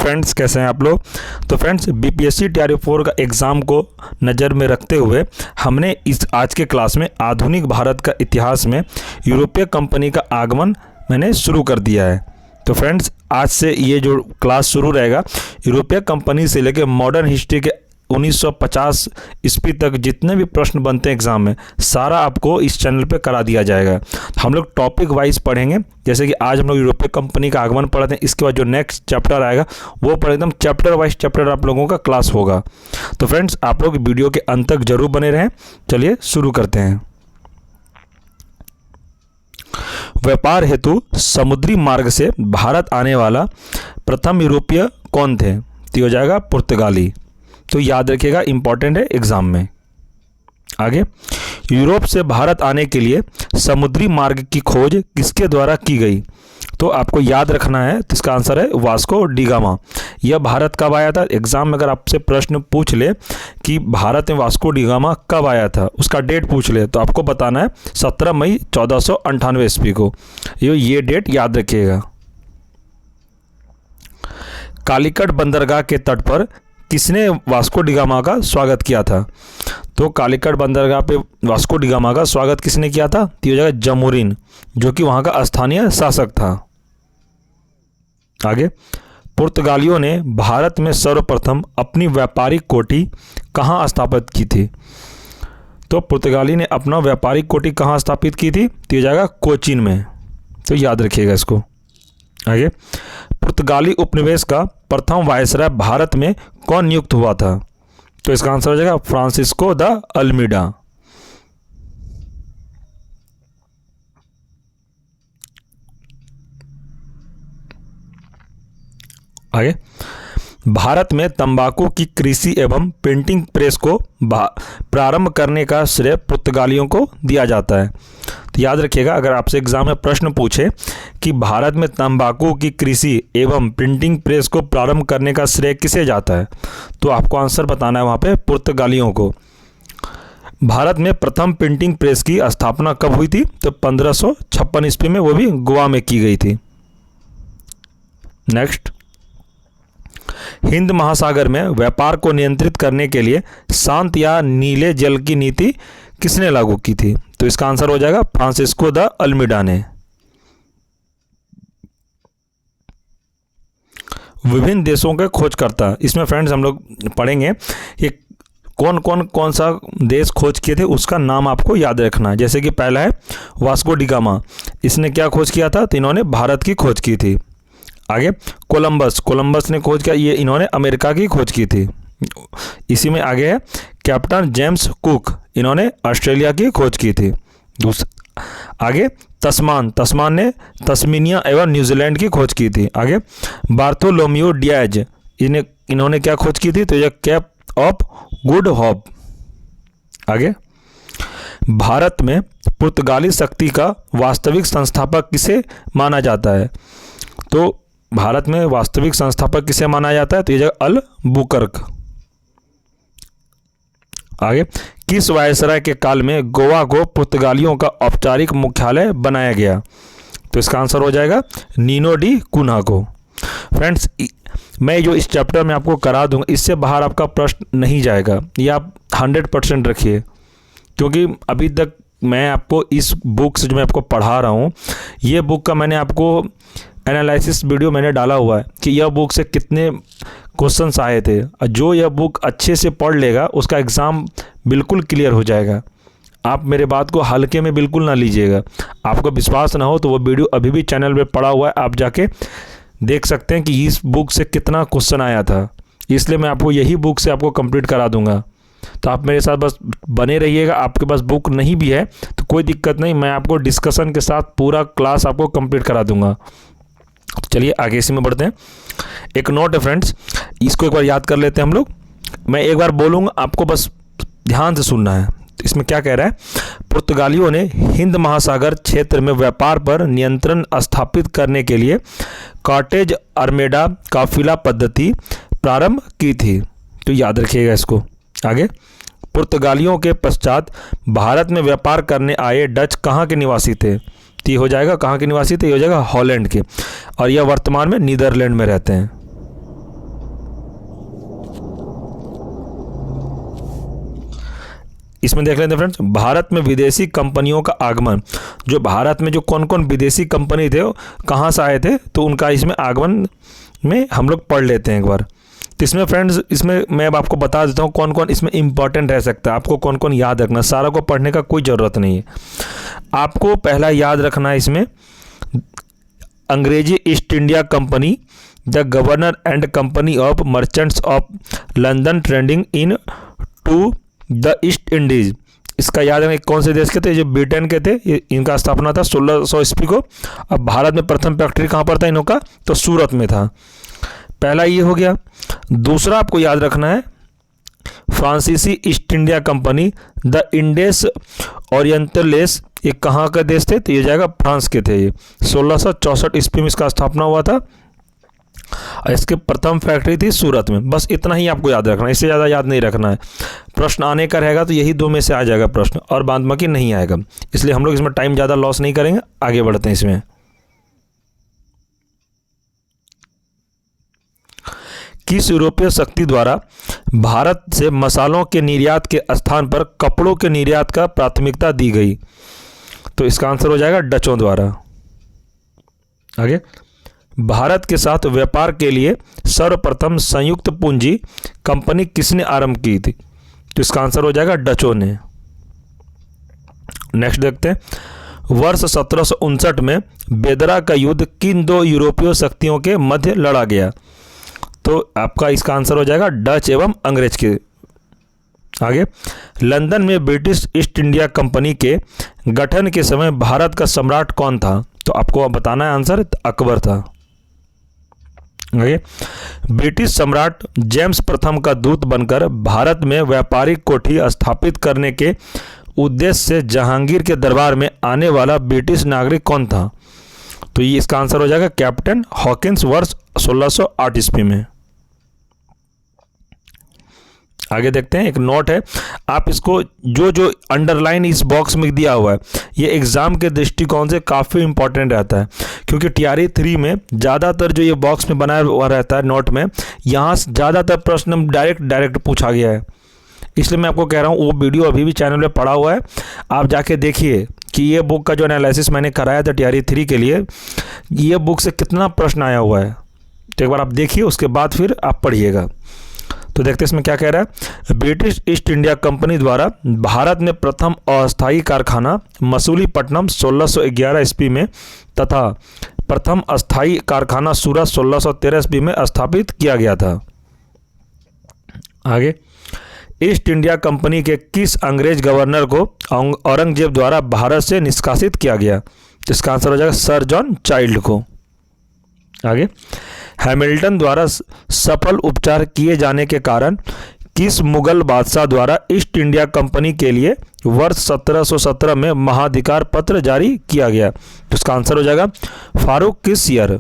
Friends, कैसे हैं आप लोग। तो फ्रेंड्स, बीपीएससी टीआरपी 4 का एग्ज़ाम को नज़र में रखते हुए हमने इस आज के क्लास में आधुनिक भारत का इतिहास में यूरोपीय कंपनी का आगमन मैंने शुरू कर दिया है। तो फ्रेंड्स, आज से ये जो क्लास शुरू रहेगा, यूरोपीय कंपनी से लेकर मॉडर्न हिस्ट्री के 1950 ईस्वी तक जितने भी प्रश्न बनते हैं एग्ज़ाम में, सारा आपको इस चैनल पे करा दिया जाएगा। हम लोग टॉपिक वाइज पढ़ेंगे, जैसे कि आज हम लोग यूरोपीय कंपनी का आगमन पढ़ते हैं, इसके बाद जो नेक्स्ट चैप्टर आएगा वो पर एकदम चैप्टर वाइज चैप्टर आप लोगों का क्लास होगा। तो फ्रेंड्स, आप लोग वीडियो के अंत तक जरूर बने रहें। चलिए शुरू करते हैं। व्यापार हेतु समुद्री मार्ग से भारत आने वाला प्रथम यूरोपीय कौन थे? तो हो जाएगा पुर्तगाली। तो याद रखिएगा, इंपॉर्टेंट है एग्जाम में। आगे, यूरोप से भारत आने के लिए समुद्री मार्ग की खोज किसके द्वारा की गई? तो आपको याद रखना है, तो इसका आंसर है वास्को डी गामा। यह भारत कब आया था? एग्जाम में अगर आपसे प्रश्न पूछ ले कि भारत में वास्को डी गामा कब आया था, उसका डेट पूछ ले, तो आपको बताना है 17 मई 1498 ईस्वी को। ये डेट याद रखिएगा। कालीकट बंदरगाह के तट पर किसने वास्को डी गामा का स्वागत किया था? तो कालीकट बंदरगाह पे वास्को डी गामा का स्वागत किसने किया था? तो ये जगह जमोरिन, जो कि वहाँ का स्थानीय शासक था। आगे, पुर्तगालियों ने भारत में सर्वप्रथम अपनी व्यापारिक कोठी कहाँ स्थापित की थी? तो पुर्तगाली ने अपना व्यापारिक कोठी कहाँ स्थापित की थी? तो ये जाएगा कोचीन में। तो याद रखिएगा इसको। आगे, पुर्तगाली उपनिवेश का प्रथम वायसराय भारत में कौन नियुक्त हुआ था? तो इसका आंसर हो जाएगा फ्रांसिस्को द अल्मीडा। आगे, भारत में तंबाकू की कृषि एवं प्रिंटिंग प्रेस को प्रारंभ करने का श्रेय पुर्तगालियों को दिया जाता है। तो याद रखिएगा, अगर आपसे एग्जाम में प्रश्न पूछे कि भारत में तंबाकू की कृषि एवं प्रिंटिंग प्रेस को प्रारंभ करने का श्रेय किसे जाता है, तो आपको आंसर बताना है वहाँ पे पुर्तगालियों को। भारत में प्रथम प्रिंटिंग प्रेस की स्थापना कब हुई थी? तो 1556 ईस्वी में, वो भी गोवा में की गई थी। नेक्स्ट, हिंद महासागर में व्यापार को नियंत्रित करने के लिए शांत या नीले जल की नीति किसने लागू की थी? तो इसका आंसर हो जाएगा फ्रांसिस्को द अल्मीडा ने। विभिन्न देशों के खोजकर्ता, इसमें फ्रेंड्स हम लोग पढ़ेंगे कि कौन सा देश खोज किए थे, उसका नाम आपको याद रखना है। जैसे कि पहला है वास्को डी गामा, इसने क्या खोज किया था? तो इन्होंने भारत की खोज की थी। आगे, कोलंबस ने खोज किया, ये इन्होंने अमेरिका की खोज की थी। इसी में आगे है कैप्टन जेम्स कुक, इन्होंने ऑस्ट्रेलिया की खोज की थी। आगे, तस्मान ने तस्मीनिया एवं न्यूजीलैंड की खोज की थी। आगे, बार्थोलोम्यू डियाज, इन्होंने क्या खोज की थी? तो यह केप ऑफ गुड होप। आगे, भारत में पुर्तगाली शक्ति का वास्तविक संस्थापक किसे माना जाता है? तो भारत में वास्तविक संस्थापक किसे माना जाता है? तो ये जगह अल-बुकर्क। आगे, किस वायसराय के काल में गोवा को पुर्तगालियों का औपचारिक मुख्यालय बनाया गया? तो इसका आंसर हो जाएगा नीनो डी कुन्हा को। फ्रेंड्स, मैं जो इस चैप्टर में आपको करा दूंगा, इससे बाहर आपका प्रश्न नहीं जाएगा, ये आप 100% रखिए, क्योंकि अभी तक मैं आपको इस बुक से जो मैं आपको पढ़ा रहा हूँ, ये बुक का मैंने आपको एनालिसिस वीडियो मैंने डाला हुआ है कि यह बुक से कितने क्वेश्चंस आए थे। जो यह बुक अच्छे से पढ़ लेगा, उसका एग्ज़ाम बिल्कुल क्लियर हो जाएगा। आप मेरे बात को हल्के में बिल्कुल ना लीजिएगा। आपको विश्वास ना हो तो वो वीडियो अभी भी चैनल पे पड़ा हुआ है, आप जाके देख सकते हैं कि इस बुक से कितना क्वेश्चन आया था। इसलिए मैं आपको यही बुक से आपको कंप्लीट करा दूंगा। तो आप मेरे साथ बस बने रहिएगा। आपके पास बुक नहीं भी है तो कोई दिक्कत नहीं, मैं आपको डिस्कशन के साथ पूरा क्लास आपको कंप्लीट करा दूंगा। चलिए आगे इसी में बढ़ते हैं। एक नोट है फ्रेंड्स, इसको एक बार याद कर लेते हैं हम लोग। मैं एक बार बोलूँगा, आपको बस ध्यान से सुनना है। तो इसमें क्या कह रहा है? पुर्तगालियों ने हिंद महासागर क्षेत्र में व्यापार पर नियंत्रण स्थापित करने के लिए कॉर्टेज आर्मेडा काफिला पद्धति प्रारंभ की थी। तो याद रखिएगा इसको। आगे, पुर्तगालियों के पश्चात भारत में व्यापार करने आए डच कहाँ के निवासी थे? तो ये हो जाएगा कहाँ के निवासी थे? ये हो जाएगा हॉलैंड के, और यह वर्तमान में नीदरलैंड में रहते हैं। इसमें देख लेते हैं फ्रेंड्स, भारत में विदेशी कंपनियों का आगमन। जो भारत में जो कौन कौन विदेशी कंपनी थे वो कहाँ से आए थे, तो उनका इसमें आगमन में हम लोग पढ़ लेते हैं एक बार। तो इसमें फ्रेंड्स, इसमें मैं अब आपको बता देता हूँ कौन कौन इसमें इंपॉर्टेंट रह सकता है, आपको कौन कौन याद रखना, सारा को पढ़ने का कोई ज़रूरत नहीं है। आपको पहला याद रखना है इसमें, अंग्रेजी East India Company, the governor and company of merchants of London trading into the East Indies. इसका याद है कौन से देश के थे, जो ब्रिटेन के थे, ये इनका स्थापना था 1600 ईस्वी को। अब भारत में प्रथम फैक्ट्री कहाँ पर था इनों का, तो सूरत में था। पहला ये हो गया। दूसरा आपको याद रखना है, फ्रांसीसी ईस्ट इंडिया कंपनी, द इंडेस ओरिएंटलेस, ये कहाँ का देश थे, तो ये जाएगा फ्रांस के थे। ये 1664 ईस्वी में इसका स्थापना हुआ था। इसके प्रथम फैक्ट्री थी सूरत में। बस इतना ही आपको याद रखना है, इससे ज़्यादा याद नहीं रखना है। प्रश्न आने का रहेगा तो यही दो में से आ जाएगा प्रश्न, और बाद बाकी नहीं आएगा। इसलिए हम लोग इसमें टाइम ज़्यादा लॉस नहीं करेंगे, आगे बढ़ते हैं इसमें। किस यूरोपीय शक्ति द्वारा भारत से मसालों के निर्यात के स्थान पर कपड़ों के निर्यात का प्राथमिकता दी गई, तो इसका आंसर हो जाएगा डचों द्वारा। आगे, भारत के साथ व्यापार के लिए सर्वप्रथम संयुक्त पूंजी कंपनी किसने आरंभ की थी, तो इसका आंसर हो जाएगा डचों ने। नेक्स्ट देखते हैं, वर्ष 1759 में बेदरा का युद्ध किन दो यूरोपीय शक्तियों के मध्य लड़ा गया, तो आपका इसका आंसर हो जाएगा डच एवं अंग्रेज के। आगे, लंदन में ब्रिटिश ईस्ट इंडिया कंपनी के गठन के समय भारत का सम्राट कौन था, तो आपको बताना है आंसर, अकबर था। आगे, ब्रिटिश सम्राट जेम्स प्रथम का दूत बनकर भारत में व्यापारिक कोठी स्थापित करने के उद्देश्य से जहांगीर के दरबार में आने वाला ब्रिटिश नागरिक कौन था, तो ये इसका आंसर हो जाएगा कैप्टन हॉकिंस, वर्ष 1608 ईस्वी में। आगे देखते हैं, एक नोट है, आप इसको जो जो अंडरलाइन इस बॉक्स में दिया हुआ है, ये एग्जाम के दृष्टिकोण से काफ़ी इंपॉर्टेंट रहता है, क्योंकि TRE 3 में ज़्यादातर जो ये बॉक्स में बनाया हुआ रहता है नोट में, यहाँ से ज़्यादातर प्रश्न डायरेक्ट पूछा गया है। इसलिए मैं आपको कह रहा हूँ, वो वीडियो अभी भी चैनल में पड़ा हुआ है, आप जाके देखिए कि ये बुक का जो एनालिसिस मैंने कराया था TRE 3 के लिए, ये बुक से कितना प्रश्न आया हुआ है, तो एक बार आप देखिए, उसके बाद फिर आप पढ़िएगा। तो देखते हैं इसमें क्या कह रहा है, ब्रिटिश ईस्ट इंडिया कंपनी द्वारा भारत में प्रथम अस्थायी कारखाना मसूलीपट्टनम 1611 ईस्वी में तथा प्रथम अस्थायी कारखाना सूरत 1613 ईस्वी में स्थापित किया गया था। आगे, ईस्ट इंडिया कंपनी के किस अंग्रेज गवर्नर को औरंगजेब द्वारा भारत से निष्कासित किया गया, जिसका आंसर हो जाएगा सर जॉन चाइल्ड को। आगे, हैमिल्टन द्वारा सफल उपचार किए जाने के कारण किस मुगल बादशाह द्वारा ईस्ट इंडिया कंपनी के लिए वर्ष 1717 में महाधिकार पत्र जारी किया गया, जिसका आंसर हो जाएगा फारूक किस ईयर।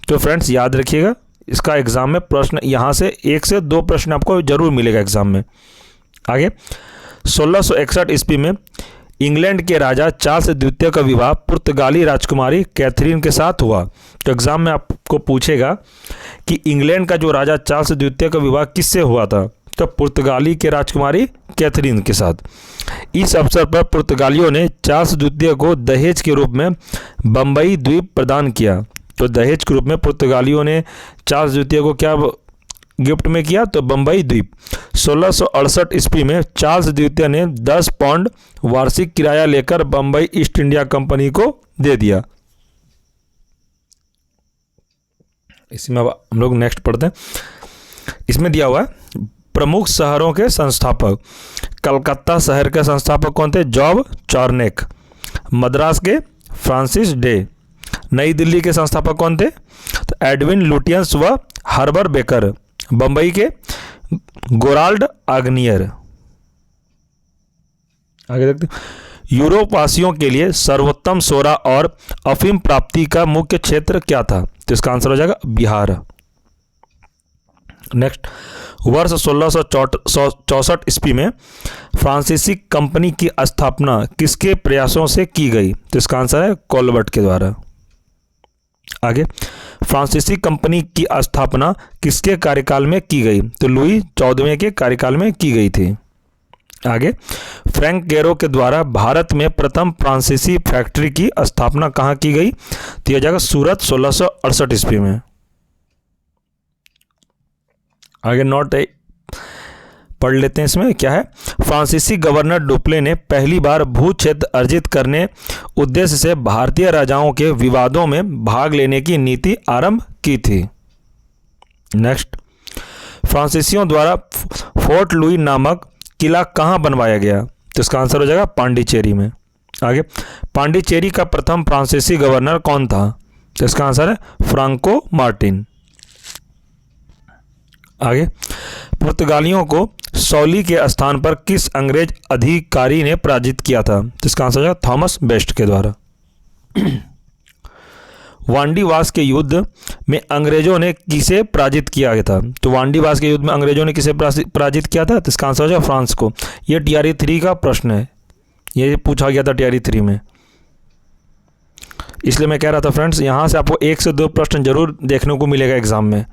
तो फ्रेंड्स याद रखिएगा, इसका एग्जाम में प्रश्न यहाँ से 1 से 2 प्रश्न आपको जरूर मिलेगा एग्जाम में। आगे, 1661 ईस्वी में इंग्लैंड के राजा चार्ल्स द्वितीय का विवाह पुर्तगाली राजकुमारी कैथरीन के साथ हुआ। तो एग्जाम में आपको पूछेगा कि इंग्लैंड का जो राजा चार्ल्स द्वितीय का विवाह किससे हुआ था, तो पुर्तगाली के राजकुमारी कैथरीन के साथ। इस अवसर पर पुर्तगालियों ने चार्ल्स द्वितीय को दहेज के रूप में बम्बई द्वीप प्रदान किया। तो दहेज के रूप में पुर्तगालियों ने चार्ल्स द्वितीय को क्या गिफ्ट में किया, तो बम्बई द्वीप। 1668 ईस्वी में चार्ल्स द्वितीय ने 10 पाउंड वार्षिक किराया लेकर बम्बई ईस्ट इंडिया कंपनी को दे दिया। इसमें अब हम लोग नेक्स्ट पढ़ते हैं। इसमें दिया हुआ है प्रमुख शहरों के संस्थापक। कलकत्ता शहर के संस्थापक कौन थे, जॉब चार्नेक। मद्रास के फ्रांसिस डे। नई दिल्ली के संस्थापक कौन थे, तो एडविन लुटियंस व हार्बर बेकर। बम्बई के गोराल्ड आग्नियर। आगे देखते हैं, यूरोप वासियों के लिए सर्वोत्तम सोरा और अफीम प्राप्ति का मुख्य क्षेत्र क्या था, तो इसका आंसर हो जाएगा बिहार। नेक्स्ट, वर्ष 1664 ईस्वी में फ्रांसीसी कंपनी की स्थापना किसके प्रयासों से की गई, तो इसका आंसर है कोलबर्ट के द्वारा। आगे, फ्रांसीसी कंपनी की स्थापना किसके कार्यकाल में की गई, तो लुई 14वें के कार्यकाल में की गई थी। आगे, फ्रैंक गेरो के द्वारा भारत में प्रथम फ्रांसीसी फैक्ट्री की स्थापना कहाँ की गई? तो यह जाएगा सूरत 1668 ईस्वी में। आगे नोट पढ़ लेते हैं, इसमें क्या है। फ्रांसीसी गवर्नर डुप्ले ने पहली बार भू क्षेत्र अर्जित करने उद्देश्य से भारतीय राजाओं के विवादों में भाग लेने की नीति आरंभ की थी। नेक्स्ट, फ्रांसीसियों द्वारा फोर्ट लुई नामक किला कहाँ बनवाया गया? तो इसका आंसर हो जाएगा पांडिचेरी में। आगे, पांडिचेरी का प्रथम फ्रांसीसी गवर्नर कौन था? तो इसका आंसर है फ्रांको मार्टिन। आगे, पुर्तगालियों को सौली के स्थान पर किस अंग्रेज अधिकारी ने पराजित किया था? तो इसका आंसर हो जाएगा थॉमस बेस्ट के द्वारा। वांडीवास के युद्ध में अंग्रेजों ने किसे पराजित किया गया था? तो वांडीवास के युद्ध में अंग्रेजों ने किसे पराजित किया था? तो इसका आंसर हो जाएगा फ्रांस को। यह टीआरई 3 का प्रश्न है, ये पूछा गया था टीआरई 3 में, इसलिए मैं कह रहा था फ्रेंड्स यहाँ से आपको 1 से 2 प्रश्न जरूर देखने को मिलेगा एग्जाम में।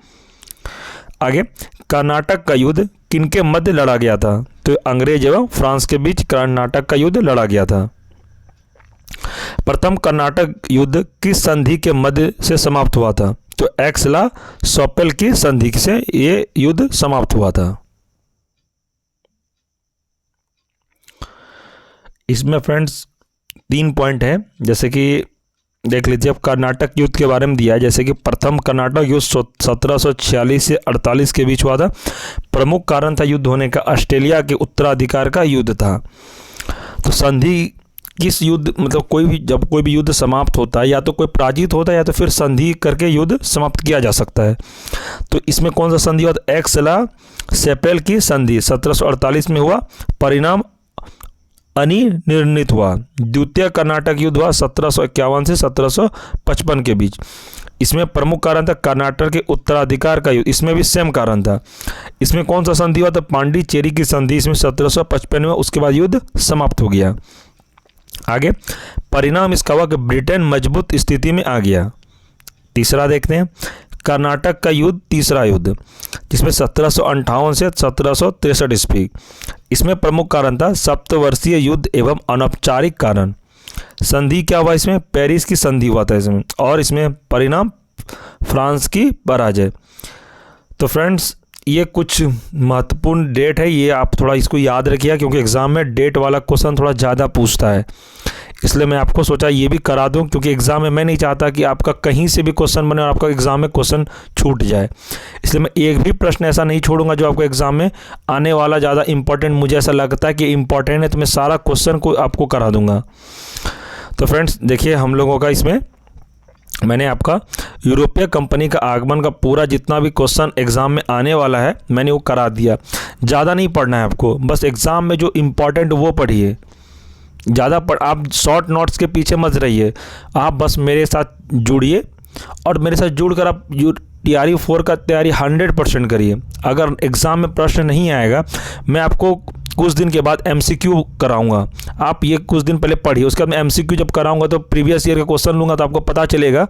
आगे, कर्नाटक का युद्ध किनके मध्य लड़ा गया था? तो अंग्रेज एवं फ्रांस के बीच कर्नाटक का युद्ध लड़ा गया था। प्रथम कर्नाटक युद्ध किस संधि के मध्य से समाप्त हुआ था? तो एक्सला सोपेल की संधि से ये युद्ध समाप्त हुआ था। इसमें फ्रेंड्स 3 पॉइंट है, जैसे कि देख लीजिए, अब कर्नाटक युद्ध के बारे में दिया है, जैसे कि प्रथम कर्नाटक युद्ध 1746 से 48 के बीच हुआ था। प्रमुख कारण था युद्ध होने का ऑस्ट्रेलिया के उत्तराधिकार का युद्ध था। तो संधि किस युद्ध, मतलब जब कोई भी युद्ध समाप्त होता है या तो कोई पराजित होता है या तो फिर संधि करके युद्ध समाप्त किया जा सकता है। तो इसमें कौन सा संधि हुआ? एक्सला सेपेल की संधि 1748 में हुआ, परिणाम अनिर्णित हुआ। द्वितीय कर्नाटक युद्ध हुआ 1751 से 1755 के बीच। इसमें प्रमुख कारण था कर्नाटक के उत्तराधिकार का युद्ध, इसमें भी सेम कारण था। इसमें कौन सा संधि हुआ? तो पांडिचेरी की संधि, इसमें 1755 में, उसके बाद युद्ध समाप्त हो गया। आगे, परिणाम इसका हुआ कि ब्रिटेन मजबूत स्थिति में आ गया। तीसरा देखते हैं, कर्नाटक का युद्ध, तीसरा युद्ध, जिसमें 1758 से 1763 ईस्वी। इसमें प्रमुख कारण था सप्तवर्षीय युद्ध एवं अनौपचारिक कारण। संधि क्या हुआ? इसमें पेरिस की संधि हुआ था इसमें, और इसमें परिणाम फ्रांस की पराजय। तो फ्रेंड्स, ये कुछ महत्वपूर्ण डेट है, ये आप थोड़ा इसको याद रखिए, क्योंकि एग्ज़ाम में डेट वाला क्वेश्चन थोड़ा ज़्यादा पूछता है, इसलिए मैं आपको सोचा ये भी करा दूं, क्योंकि एग्ज़ाम में मैं नहीं चाहता कि आपका कहीं से भी क्वेश्चन बने और आपका एग्ज़ाम में क्वेश्चन छूट जाए। इसलिए मैं एक भी प्रश्न ऐसा नहीं छोड़ूंगा जो आपको एग्ज़ाम में आने वाला ज़्यादा इंपॉर्टेंट मुझे ऐसा लगता है कि इंपॉर्टेंट है, तो मैं सारा क्वेश्चन को आपको करा दूंगा। तो फ्रेंड्स देखिए, हम लोगों का इसमें मैंने आपका यूरोपीय कंपनी का आगमन का पूरा जितना भी क्वेश्चन एग्ज़ाम में आने वाला है मैंने वो करा दिया। ज़्यादा नहीं पढ़ना है आपको, बस एग्ज़ाम में जो इम्पोर्टेंट वो पढ़िए। ज़्यादा आप शॉर्ट नोट्स के पीछे मत रहिए, आप बस मेरे साथ जुड़िए और मेरे साथ जुड़कर आप टीआरई 4 का तैयारी 100% करिए। अगर एग्ज़ाम में प्रश्न नहीं आएगा, मैं आपको कुछ दिन के बाद एमसीक्यू कराऊंगा, आप ये कुछ दिन पहले पढ़िए, उसके बाद मैं एमसीक्यू जब कराऊंगा तो प्रीवियस ईयर का क्वेश्चन लूँगा, तो आपको पता चलेगा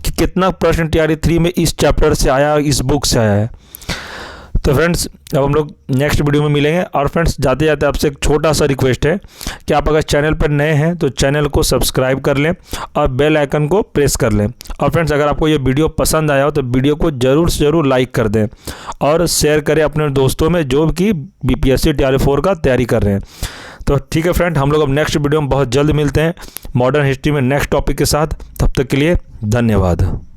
कि कितना प्रश्न टीआरई 3 में इस चैप्टर से आया, इस बुक से आया है। तो फ्रेंड्स, अब हम लोग नेक्स्ट वीडियो में मिलेंगे। और फ्रेंड्स, जाते जाते आपसे एक छोटा सा रिक्वेस्ट है कि आप अगर चैनल पर नए हैं तो चैनल को सब्सक्राइब कर लें और बेल आइकन को प्रेस कर लें। और फ्रेंड्स, अगर आपको ये वीडियो पसंद आया हो तो वीडियो को ज़रूर से ज़रूर लाइक कर दें और शेयर करें अपने दोस्तों में जो कि बीपीएससी टीआरई 4 का तैयारी कर रहे हैं। तो ठीक है फ्रेंड, हम लोग अब नेक्स्ट वीडियो में बहुत जल्द मिलते हैं मॉडर्न हिस्ट्री में नेक्स्ट टॉपिक के साथ। तब तक के लिए धन्यवाद।